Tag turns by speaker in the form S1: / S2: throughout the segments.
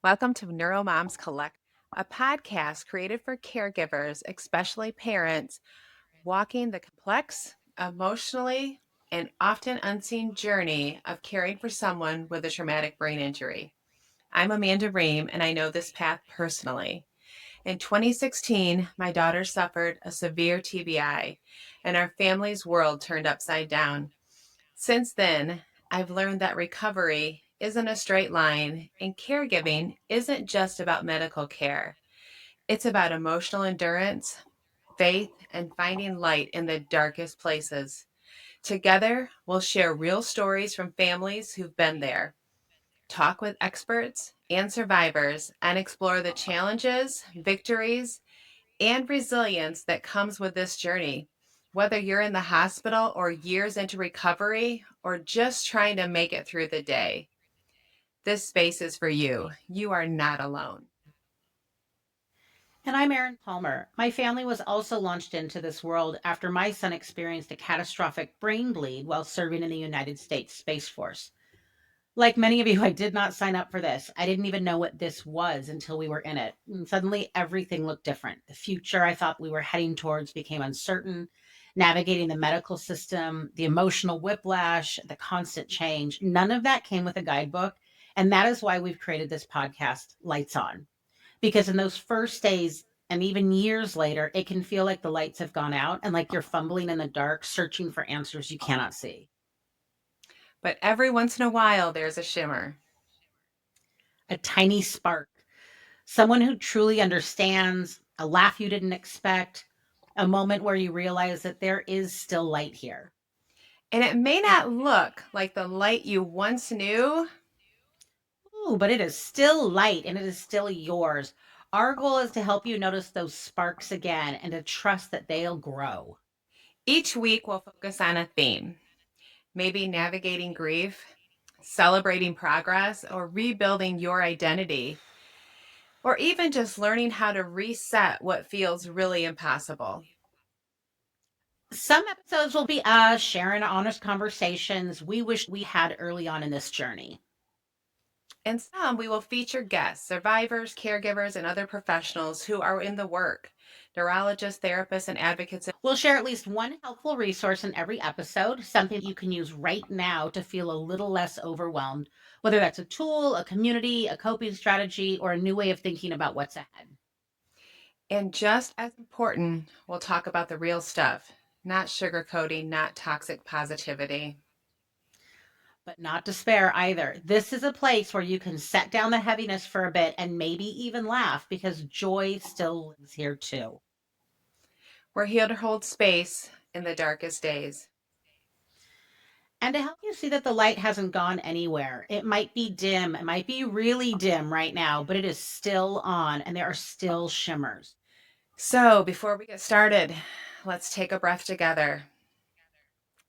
S1: Welcome to NeuroMoms Collective, a podcast created for caregivers, especially parents, walking the complex, emotionally, and often unseen journey of caring for someone with a traumatic brain injury. I'm Amanda Ream, and I know this path personally. In 2016, my daughter suffered a severe TBI, and our family's world turned upside down. Since then, I've learned that recovery isn't a straight line, and caregiving isn't just about medical care. It's about emotional endurance, faith, and finding light in the darkest places. Together, we'll share real stories from families who've been there, talk with experts and survivors, and explore the challenges, victories, and resilience that comes with this journey. Whether you're in the hospital or years into recovery or just trying to make it through the day, this space is for you. You are not alone.
S2: And I'm Erin Palmer. My family was also launched into this world after my son experienced a catastrophic brain bleed while serving in the United States Space Force. Like many of you, I did not sign up for this. I didn't even know what this was until we were in it. And suddenly, everything looked different. The future I thought we were heading towards became uncertain. Navigating the medical system, the emotional whiplash, the constant change, none of that came with a guidebook. And that is why we've created this podcast, Lights On, because in those first days and even years later, it can feel like the lights have gone out and like you're fumbling in the dark, searching for answers you cannot see.
S1: But every once in a while, there's a shimmer.
S2: A tiny spark, someone who truly understands, a laugh you didn't expect, a moment where you realize that there is still light here.
S1: And it may not look like the light you once knew.
S2: Ooh, but it is still light and it is still yours. Our goal is to help you notice those sparks again and to trust that they'll grow.
S1: Each week, we'll focus on a theme, maybe navigating grief, celebrating progress, or rebuilding your identity, or even just learning how to reset what feels really impossible.
S2: Some episodes will be us sharing honest conversations we wish we had early on in this journey.
S1: In some, we will feature guests, survivors, caregivers, and other professionals who are in the work, neurologists, therapists, and advocates.
S2: We'll share at least one helpful resource in every episode, something you can use right now to feel a little less overwhelmed, whether that's a tool, a community, a coping strategy, or a new way of thinking about what's ahead.
S1: And just as important, we'll talk about the real stuff, not sugarcoating, not toxic positivity.
S2: But not despair either. This is a place where you can set down the heaviness for a bit and maybe even laugh because joy still lives here too.
S1: We're here to hold space in the darkest days.
S2: And to help you see that the light hasn't gone anywhere, it might be dim, it might be really dim right now, but it is still on and there are still shimmers.
S1: So, before we get started, let's take a breath together.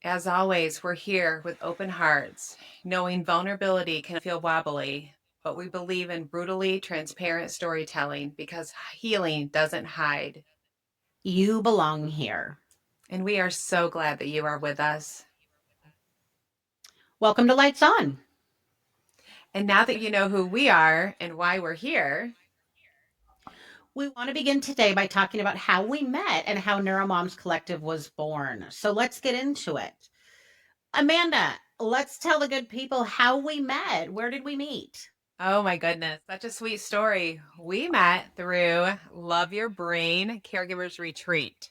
S1: As always, we're here with open hearts, knowing vulnerability can feel wobbly, but we believe in brutally transparent storytelling because healing doesn't hide.
S2: You belong here.
S1: And we are so glad that you are with us.
S2: Welcome to Lights On.
S1: And now that you know who we are and why we're here,
S2: We want to begin today by talking about how we met and how NeuroMoms Collective was born. So let's get into it. Amanda, let's tell the good people how we met. Where did we meet?
S1: oh my goodness, such a sweet story. We met through Love Your Brain Caregivers Retreat.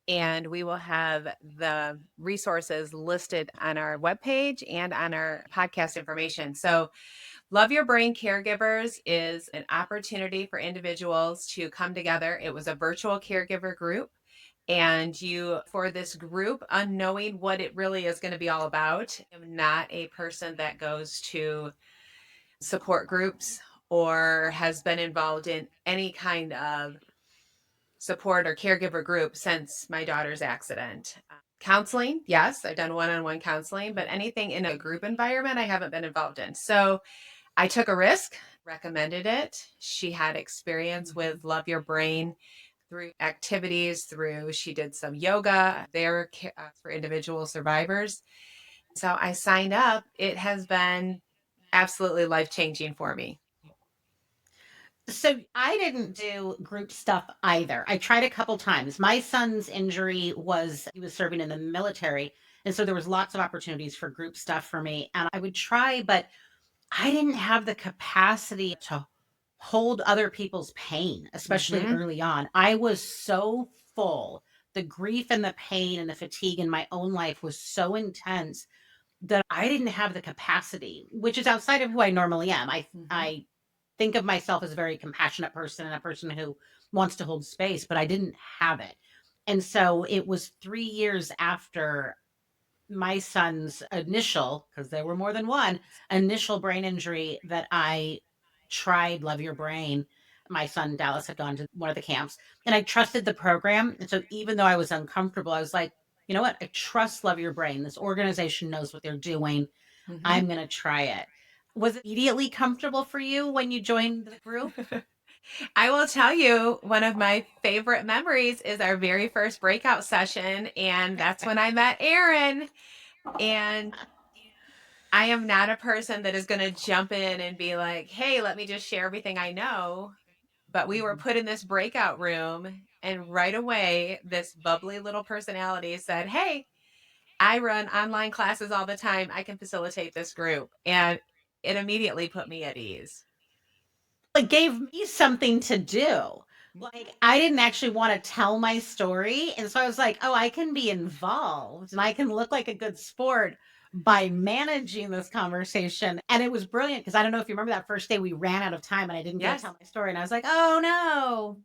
S1: And we will have the resources listed on our webpage and on our podcast information. So, Love Your Brain Caregivers is an opportunity for individuals to come together. It was a virtual caregiver group. And you, for this group, unknowing what it really is going to be all about, I'm not a person that goes to support groups or has been involved in any kind of support or caregiver group since my daughter's accident. Counseling, yes, I've done one on one counseling, but anything in a group environment, I haven't been involved in. So I took a risk, recommended it. She had experience with Love Your Brain through activities, through she did some yoga there for individual survivors. So I signed up. It has been absolutely life changing for me.
S2: So I didn't do group stuff either. I tried a couple times. My son's injury was he was serving in the military, and so there was lots of opportunities for group stuff for me, and I would try, but I didn't have the capacity to hold other people's pain, especially
S1: Hmm.
S2: early on. I was so full. The grief and the pain and the fatigue in my own life was so intense that I didn't have the capacity, which is outside of who I normally am.
S1: Hmm.
S2: I think of myself as a very compassionate person and a person who wants to hold space, but I didn't have it. And so it was 3 years after my son's initial, because there were more than one, initial brain injury that I tried Love Your Brain. My son Dallas had gone to one of the camps and I trusted the program. And so even though I was uncomfortable, I was like, you know what? I trust Love Your Brain. This organization knows what they're doing.
S1: Hmm.
S2: I'm going to try it. Was it immediately comfortable for you when you joined the group?
S1: I will tell you, one of my favorite memories is our very first breakout session. And that's when I met Erin. And I am not a person that is going to jump in and be like, hey, let me just share everything I know. But we were
S2: Mhm.
S1: put in this breakout room, and right away, this bubbly little personality said, hey, I run online classes all the time. I can facilitate this group. And it immediately put me at ease.
S2: It gave me something to do. Like, I didn't actually wanna tell my story, and so I was like, "Oh, I can be involved, and I can look like a good sport by managing this conversation," and it was brilliant because I don't know if you remember that first day we ran out of time and I didn't get to
S1: Yes.
S2: tell my story, and I was like, "Oh, no."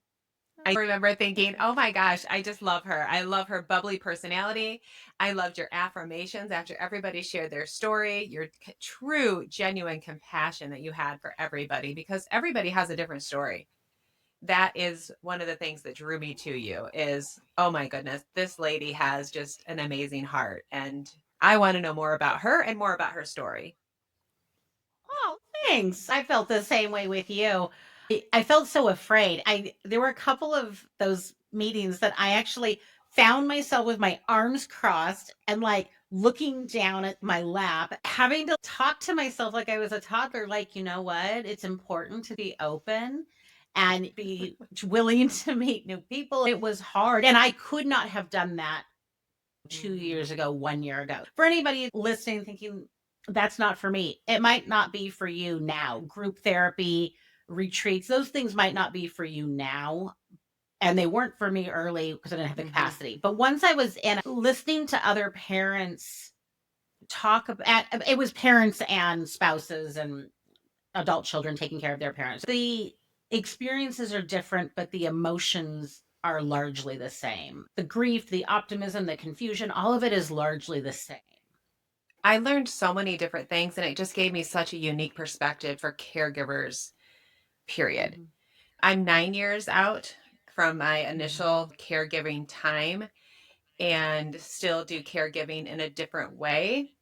S1: I remember thinking, oh my gosh, I just love her. I love her bubbly personality. I loved your affirmations after everybody shared their story, your true, genuine compassion that you had for everybody, because everybody has a different story. That is one of the things that drew me to you is, oh my goodness, this lady has just an amazing heart. And I want to know more about her and more about her story.
S2: Oh, thanks. I felt the same way with you. I felt so afraid. I There were a couple of those meetings that I actually found myself with my arms crossed and like looking down at my lap, having to talk to myself like I was a toddler, like, you know what? It's important to be open and be willing to meet new people. It was hard. And I could not have done that 2
S1: Mhm.
S2: years ago, 1 year ago. For anybody listening thinking, "That's not for me," it might not be for you now. Group therapy, retreats, those things might not be for you now, and they weren't for me early because I didn't have the
S1: Mhm.
S2: capacity. But once I was in listening to other parents talk about it was parents and spouses and adult children taking care of their parents. The experiences are different, but the emotions are largely the same. The grief, the optimism, the confusion, all of it is largely the same.
S1: I learned so many different things, and it just gave me such a unique perspective for caregivers, period.
S2: Mhm,
S1: I'm 9 years out from my
S2: mhm,
S1: initial caregiving time and still do caregiving in a different way,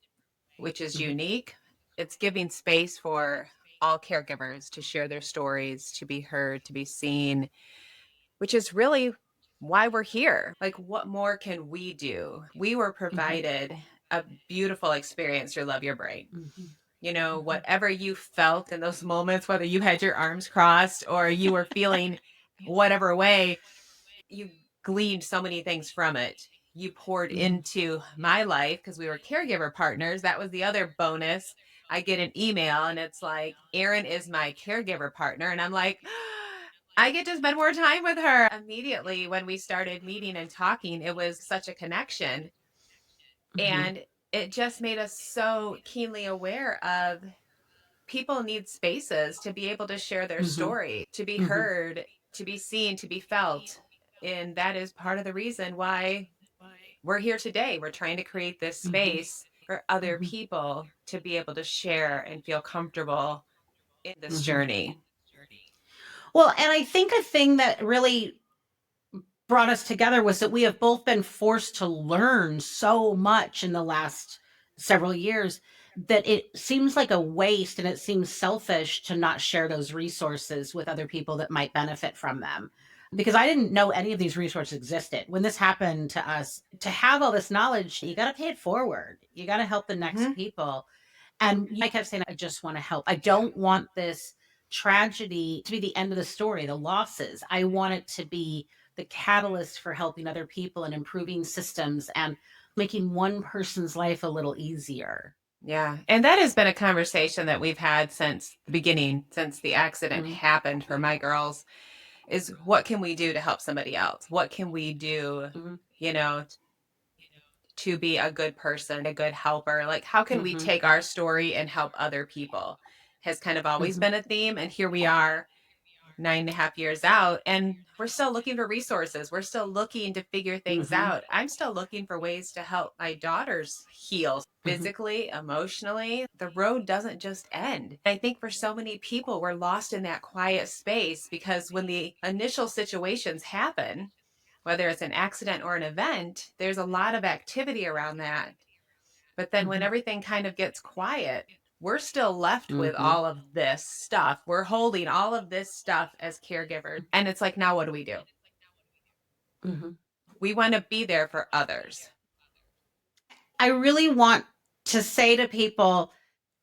S1: which is
S2: mhm,
S1: unique. It's giving space for all caregivers to share their stories, to be heard, to be seen, which is really why we're here. Like, what more can we do? We were
S2: mhm,
S1: provided a beautiful experience through Love Your Brain.
S2: mhm,
S1: You know,
S2: mhm,
S1: whatever you felt in those moments, whether you had your arms crossed or you were feeling whatever way, you gleaned so many things from it. You poured
S2: mhm.
S1: into my life because we were caregiver partners. That was the other bonus. I get an email and it's like, Erin is my caregiver partner. And I'm like, I get to spend more time with her. Immediately, when we started meeting and talking, it was such a connection.
S2: Mhm,
S1: And it just made us so keenly aware of people need spaces to be able to share their
S2: mhm,
S1: story, to be
S2: mhm,
S1: heard, to be seen, to be felt. And that is part of the reason why we're here today. We're trying to create this
S2: mhm,
S1: space for other
S2: mhm,
S1: people to be able to share and feel comfortable in this
S2: mhm.
S1: journey.
S2: Well, and I think a thing that really brought us together was that we have both been forced to learn so much in the last several years that it seems like a waste and it seems selfish to not share those resources with other people that might benefit from them. Because I didn't know any of these resources existed. When this happened to us, to have all this knowledge, you got to pay it forward. You got to help the next
S1: Hmm.
S2: people. And I kept saying, I just want to help. I don't want this. tragedy to be the end of the story, the losses. I want it to be the catalyst for helping other people and improving systems and making one person's life a little easier.
S1: Yeah. And that has been a conversation that we've had since the beginning, since the accident
S2: Mhm.
S1: happened for my girls, is what can we do to help somebody else? What can we do,
S2: Mhm.
S1: you know, to be a good person, a good helper? Like, how can we
S2: Mhm.
S1: take our story and help other people? Has kind of always
S2: Mhm.
S1: been a theme. And here we are 9.5 years out, and we're still looking for resources. We're still looking to figure things
S2: Mhm.
S1: out. I'm still looking for ways to help my daughters heal
S2: Mhm.
S1: physically, emotionally. The road doesn't just end. I think for so many people, we're lost in that quiet space because when the initial situations happen, whether it's an accident or an event, there's a lot of activity around that. But then when
S2: Mhm.
S1: everything kind of gets quiet, we're still left with
S2: Mhm.
S1: all of this stuff. We're holding all of this stuff as caregivers. And it's like, now what do we do?
S2: Mhm.
S1: We want to be there for others.
S2: I really want to say to people,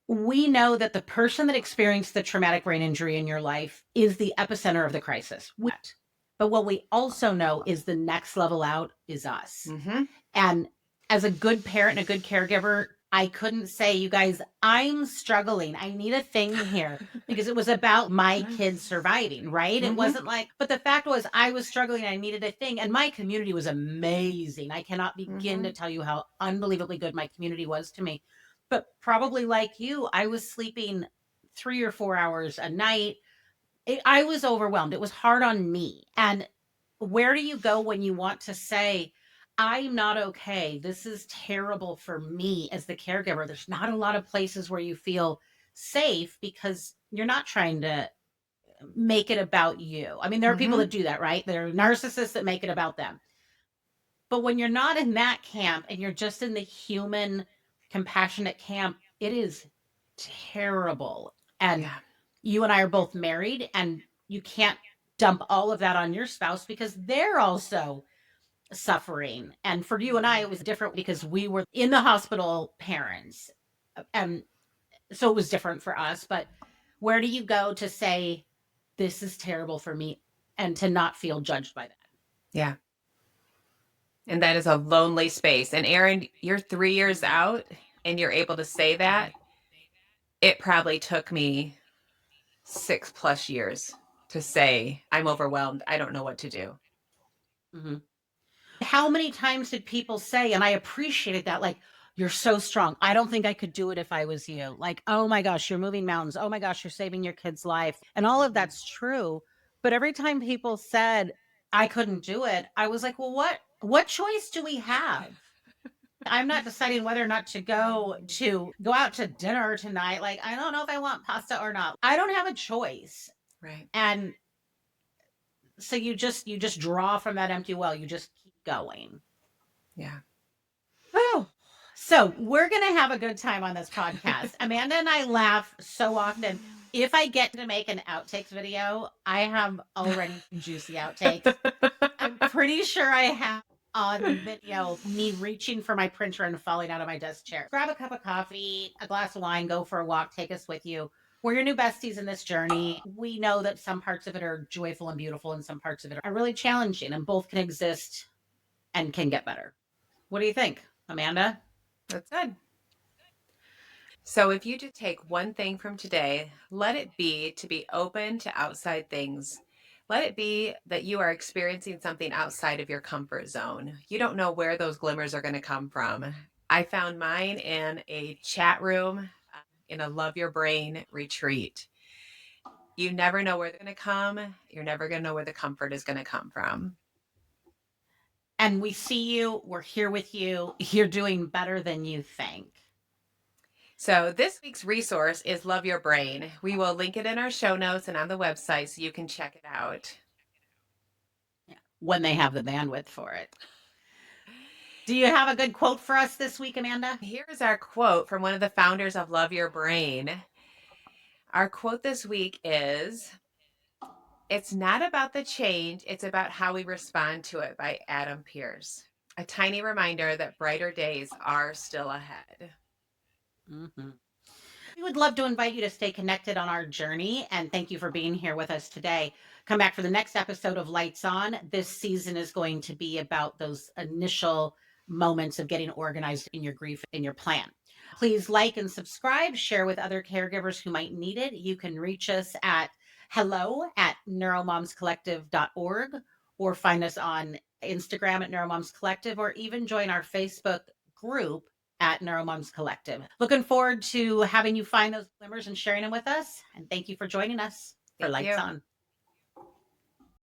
S2: we know that the person that experienced the traumatic brain injury in your life is the epicenter of the crisis. But what we also know is the next level out is us.
S1: Mm-hmm.
S2: And as a good parent and a good caregiver, I couldn't say, you guys, I'm struggling. I need a thing here because it was about my kids surviving, right? It
S1: Mm-hmm.
S2: wasn't like, but the fact was, I was struggling. I needed a thing. And my community was amazing. I cannot begin
S1: Mm-hmm.
S2: to tell you how unbelievably good my community was to me. But probably like you, I was sleeping 3 or 4 hours a night. I was overwhelmed. It was hard on me. And where do you go when you want to say, I'm not okay? This is terrible for me as the caregiver. There's not a lot of places where you feel safe because you're not trying to make it about you. I mean, there are people
S1: Mm-hmm.
S2: that do that, right? There are narcissists that make it about them. But when you're not in that camp and you're just in the human, compassionate camp, it is terrible. And
S1: Yeah.
S2: you and I are both married, and you can't dump all of that on your spouse because they're also suffering. And for you and I, it was different because we were in the hospital parents. And so it was different for us. But where do you go to say, this is terrible for me, and to not feel judged by that?
S1: Yeah. And that is a lonely space. And Erin, you're 3 years
S2: Mhm.
S1: out and you're able to say that. It probably took me 6+ years to say, I'm overwhelmed. I don't know what to do.
S2: Mhm. How many times did people say, and I appreciated that, like, you're so strong. I don't think I could do it if I was you. Like, oh my gosh, you're moving mountains. Oh my gosh, you're saving your kid's life. And all of
S1: Mm-hmm.
S2: that's true. But every time people said I couldn't do it, I was like, well, what choice do we have? I'm not deciding whether or not to go out to dinner tonight. Like, I don't know if I want pasta or not. I don't have a choice.
S1: Right.
S2: And so you just draw from that empty well. You just keep going.
S1: Yeah.
S2: Oh, so we're going to have a good time on this podcast. Amanda and I laugh so often. If I get to make an outtakes video, I have already juicy outtakes. I'm pretty sure I have on video me reaching for my printer and falling out of my desk chair. Grab a cup of coffee, a glass of wine, go for a walk, take us with you. We're your new besties in this journey. We know that some parts of it are joyful and beautiful, and some parts of it are really challenging, and both can exist and can get better. What do you think, Amanda?
S1: That's good. So, if you could take one thing from today, let it be to be open to outside things. Let it be that you are experiencing something outside of your comfort zone. You don't know where those glimmers are going to come from. I found mine in a chat room in a Love Your Brain retreat. You never know where they're going to come. You're never going to know where the comfort is going to come from.
S2: And we see you. We're here with you. You're doing better than you think.
S1: So, this week's resource is Love Your Brain. We will link it in our show notes and on the website so you can check it out.
S2: Yeah, when they have the bandwidth for it. Do you have a good quote for us this week, Amanda?
S1: Here's our quote from one of the founders of Love Your Brain. Our quote this week is, "It's not about the change, it's about how we respond to it," by Adam Pierce. A tiny reminder that brighter days are still ahead.
S2: Mm-hmm. We would love to invite you to stay connected on our journey. And thank you for being here with us today. Come back for the next episode of Lights On. This season is going to be about those initial moments of getting organized in your grief and your plan. Please like and subscribe, share with other caregivers who might need it. You can reach us at hello@neuromomscollective.org or find us on Instagram at NeuroMoms Collective, or even join our Facebook group at NeuroMoms Collective. Looking forward to having you find those glimmers and sharing them with us. And thank you for joining us for
S1: Thank
S2: Lights
S1: you.
S2: On.